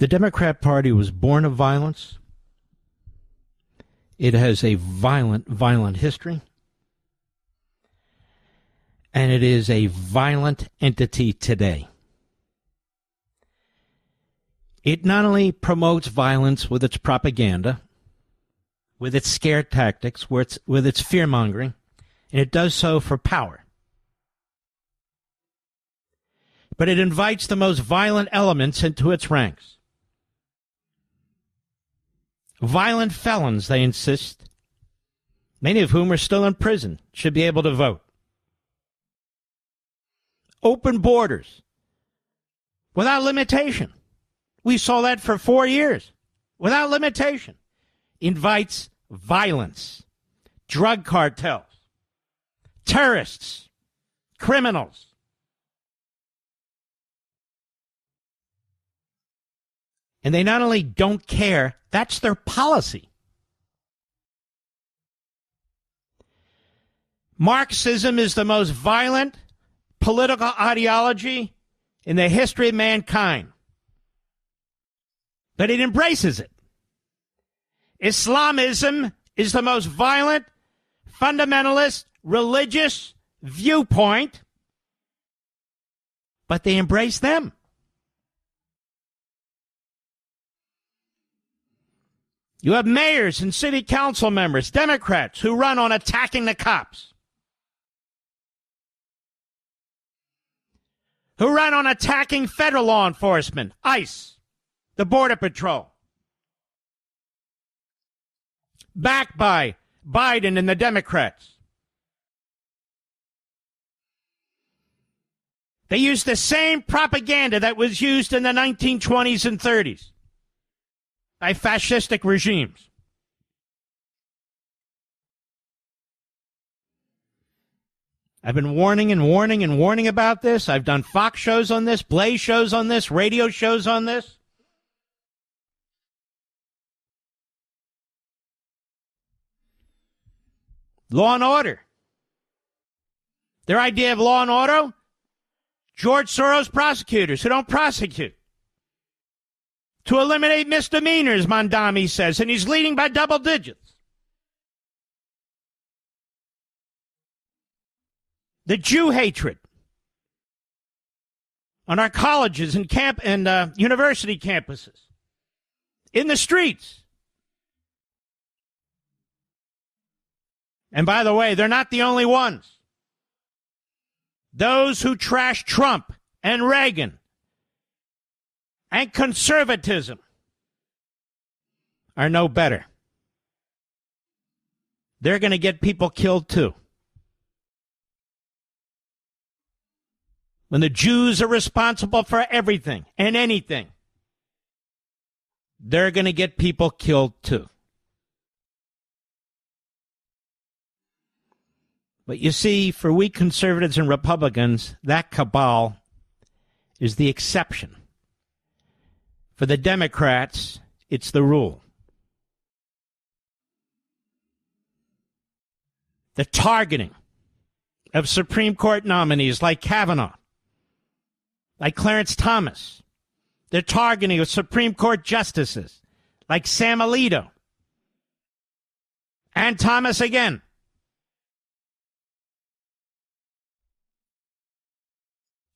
The Democrat Party was born of violence. It has a violent history. And it is a violent entity today. It not only promotes violence with its propaganda, with its scare tactics, with its fear-mongering, and it does so for power. But it invites the most violent elements into its ranks. Violent felons, they insist, many of whom are still in prison, should be able to vote. Open borders without limitation. We saw that for 4 years. Without limitation. Invites violence, drug cartels, terrorists, criminals. And they not only don't care, that's their policy. Marxism is the most violent political ideology in the history of mankind. But it embraces it. Islamism is the most violent, fundamentalist, religious viewpoint, but they embrace them. You have mayors and city council members, Democrats, who run on attacking the cops, who run on attacking federal law enforcement, ICE, the Border Patrol, backed by Biden and the Democrats. They use the same propaganda that was used in the 1920s and 30s by fascistic regimes. I've been warning and warning and warning about this. I've done Fox shows on this, Blaze shows on this, radio shows on this. Law and order. Their idea of law and order? George Soros prosecutors who don't prosecute. To eliminate misdemeanors, Mondami says, and he's leading by double digits. The Jew hatred on our colleges and university campuses, in the streets. And by the way, they're not the only ones. Those who trash Trump and Reagan and conservatism are no better. They're going to get people killed too. When the Jews are responsible for everything and anything, they're going to get people killed too. But you see, for we conservatives and Republicans, that cabal is the exception. For the Democrats, it's the rule. The targeting of Supreme Court nominees like Kavanaugh, like Clarence Thomas, the targeting of Supreme Court justices like Sam Alito and Thomas again.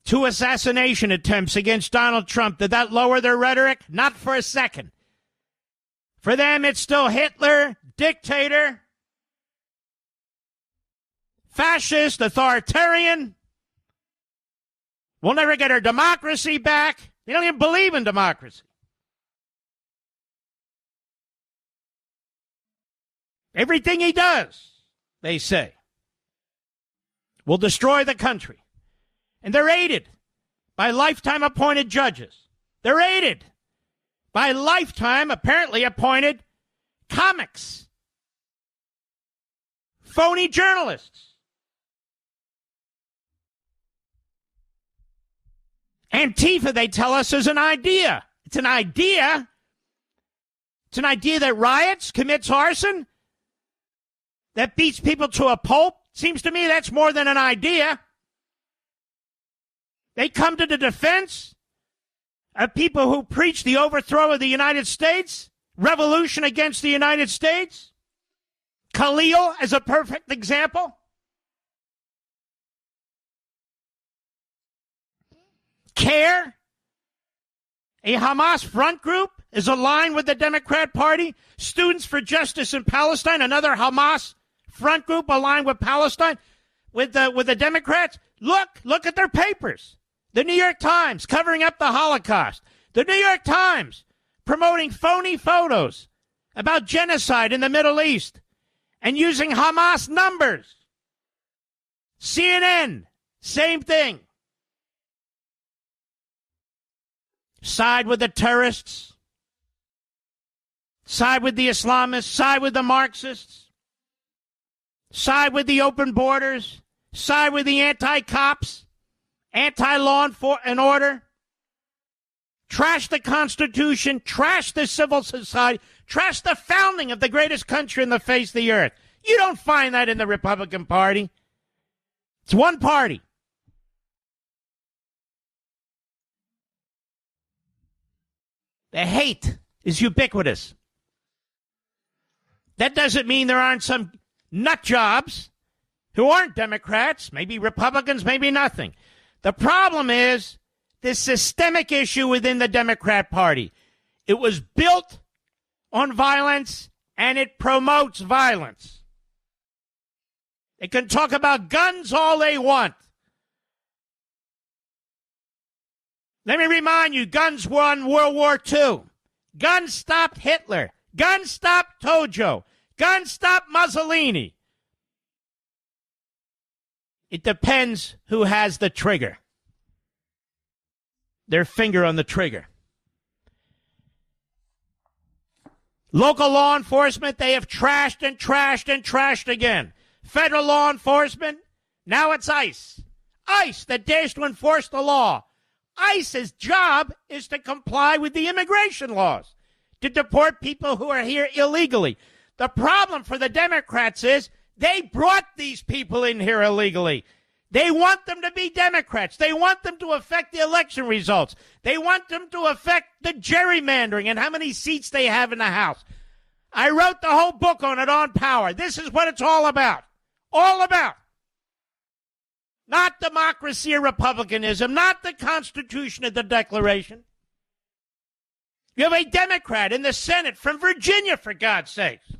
Two assassination attempts against Donald Trump. Did that lower their rhetoric? Not for a second. For them, it's still Hitler, dictator, fascist, authoritarian. We'll never get our democracy back. They don't even believe in democracy. Everything he does, they say, will destroy the country. And they're aided by lifetime appointed judges. They're aided by lifetime apparently appointed comics, phony journalists. Antifa, they tell us, is an idea. It's an idea. It's an idea that riots, commits arson, that beats people to a pulp. Seems to me that's more than an idea. They come to the defense of people who preach the overthrow of the United States, revolution against the United States. Khalil as a perfect example. CARE, a Hamas front group, is aligned with the Democrat Party. Students for Justice in Palestine, another Hamas front group aligned with Palestine, with the Democrats. Look at their papers. The New York Times covering up the Holocaust. The New York Times promoting phony photos about genocide in the Middle East and using Hamas numbers. CNN, same thing. Side with the terrorists. Side with the Islamists. Side with the Marxists. Side with the open borders. Side with the anti-cops. Anti-law and order. Trash the Constitution. Trash the civil society. Trash the founding of the greatest country on the face of the earth. You don't find that in the Republican Party. It's one party. The hate is ubiquitous. That doesn't mean there aren't some nut jobs who aren't Democrats, maybe Republicans, maybe nothing. The problem is this systemic issue within the Democrat Party. It was built on violence, and it promotes violence. They can talk about guns all they want. Let me remind you, guns won World War II. Guns stopped Hitler. Guns stopped Tojo. Guns stopped Mussolini. It depends who has the trigger. Their finger on the trigger. Local law enforcement, they have trashed and trashed and trashed again. Federal law enforcement, now it's ICE. ICE that dares to enforce the law. ICE's job is to comply with the immigration laws, to deport people who are here illegally. The problem for the Democrats is they brought these people in here illegally. They want them to be Democrats. They want them to affect the election results. They want them to affect the gerrymandering and how many seats they have in the House. I wrote the whole book on it, On Power. This is what it's all about. All about. Not democracy or republicanism, not the Constitution or the Declaration. You have a Democrat in the Senate from Virginia, for God's sakes.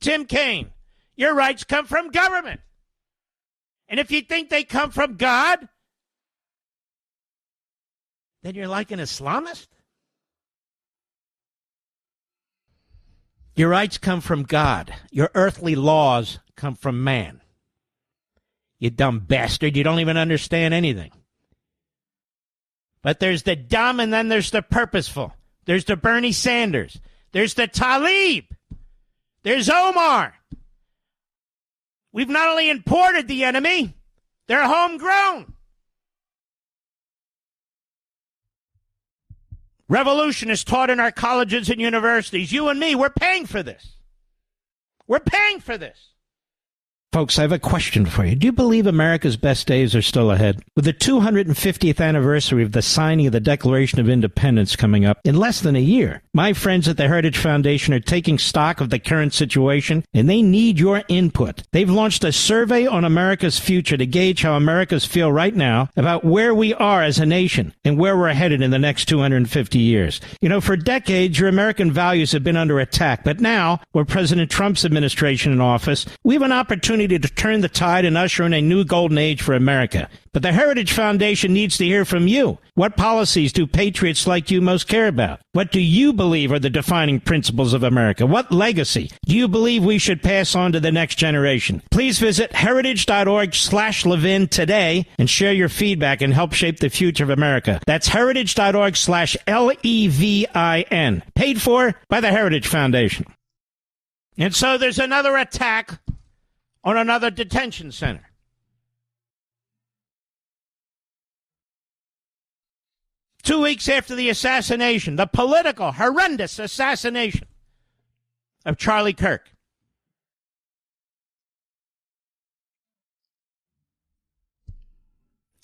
Tim Kaine. Your rights come from government. And if you think they come from God, then you're like an Islamist. Your rights come from God. Your earthly laws come from man. You dumb bastard. You don't even understand anything. But there's the dumb and then there's the purposeful. There's the Bernie Sanders. There's the Tlaib. There's Omar. We've not only imported the enemy, they're homegrown. Revolution is taught in our colleges and universities. You and me, we're paying for this. We're paying for this. Folks, I have a question for you. Do you believe America's best days are still ahead? With the 250th anniversary of the signing of the Declaration of Independence coming up in less than a year, my friends at the Heritage Foundation are taking stock of the current situation, and they need your input. They've launched a survey on America's future to gauge how Americans feel right now about where we are as a nation and where we're headed in the next 250 years. You know, for decades, your American values have been under attack, but now, with President Trump's administration in office, we have an opportunity to turn the tide and usher in a new golden age for America. But the Heritage Foundation needs to hear from you. What policies do patriots like you most care about? What do you believe are the defining principles of America? What legacy do you believe we should pass on to the next generation? Please visit heritage.org/Levin today and share your feedback and help shape the future of America. That's heritage.org/LEVIN. Paid for by the Heritage Foundation. And so there's another attack on another detention center. Two weeks after the assassination, the political, horrendous assassination of Charlie Kirk.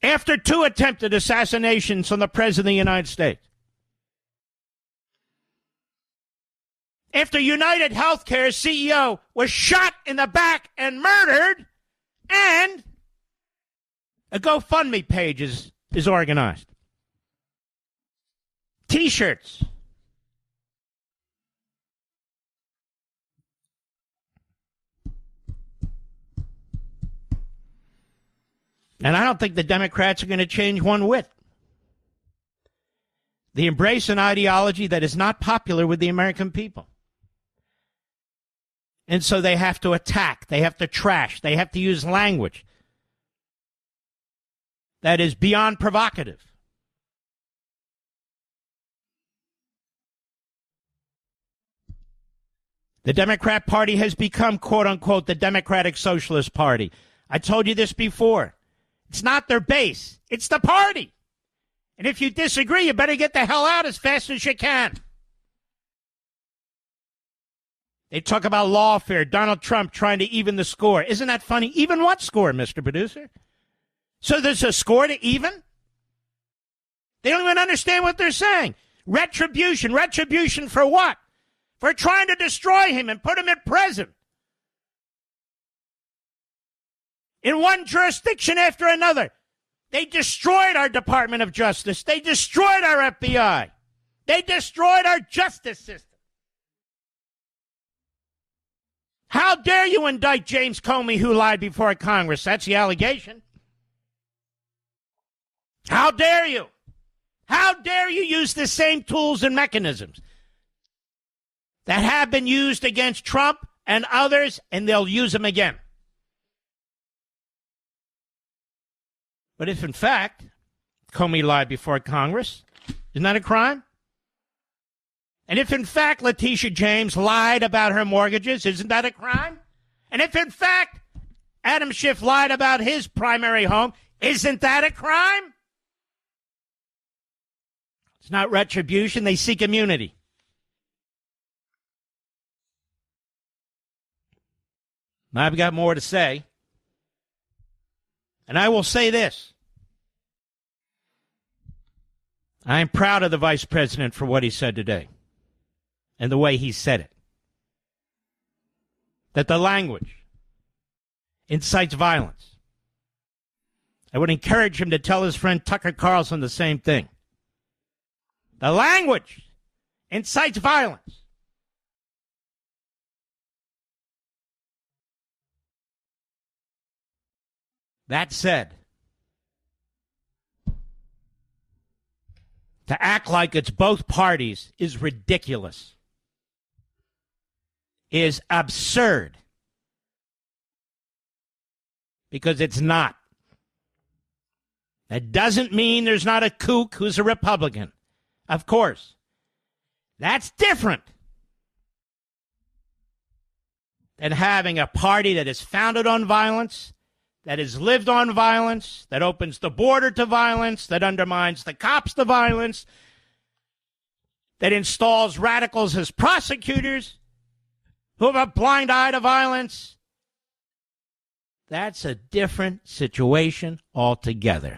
After two attempted assassinations on the President of the United States, after United Healthcare's CEO was shot in the back and murdered, and a GoFundMe page is organized. T-shirts. And I don't think the Democrats are going to change one whit. They embrace an ideology that is not popular with the American people. And so they have to attack, they have to trash, they have to use language that is beyond provocative. The Democrat Party has become, quote unquote, the Democratic Socialist Party. I told you this before. It's not their base, it's the party. And if you disagree, you better get the hell out as fast as you can. They talk about lawfare, Donald Trump trying to even the score. Isn't that funny? Even what score, Mr. Producer? So there's a score to even? They don't even understand what they're saying. Retribution. Retribution for what? For trying to destroy him and put him in prison. In one jurisdiction after another. They destroyed our Department of Justice. They destroyed our FBI. They destroyed our justice system. How dare you indict James Comey, who lied before Congress? That's the allegation. How dare you? How dare you use the same tools and mechanisms that have been used against Trump and others, and they'll use them again. But if, in fact, Comey lied before Congress, isn't that a crime? And if, in fact, Letitia James lied about her mortgages, isn't that a crime? And if, in fact, Adam Schiff lied about his primary home, isn't that a crime? It's not retribution. They seek immunity. I've got more to say. And I will say this. I am proud of the vice president for what he said today and the way he said it. That the language incites violence. I would encourage him to tell his friend Tucker Carlson the same thing. The language incites violence. That said, to act like it's both parties is ridiculous, is absurd, because it's not. That doesn't mean there's not a kook who's a Republican. Of course. That's different than having a party that is founded on violence, that has lived on violence, that opens the border to violence, that undermines the cops to violence, that installs radicals as prosecutors who have a blind eye to violence. That's a different situation altogether.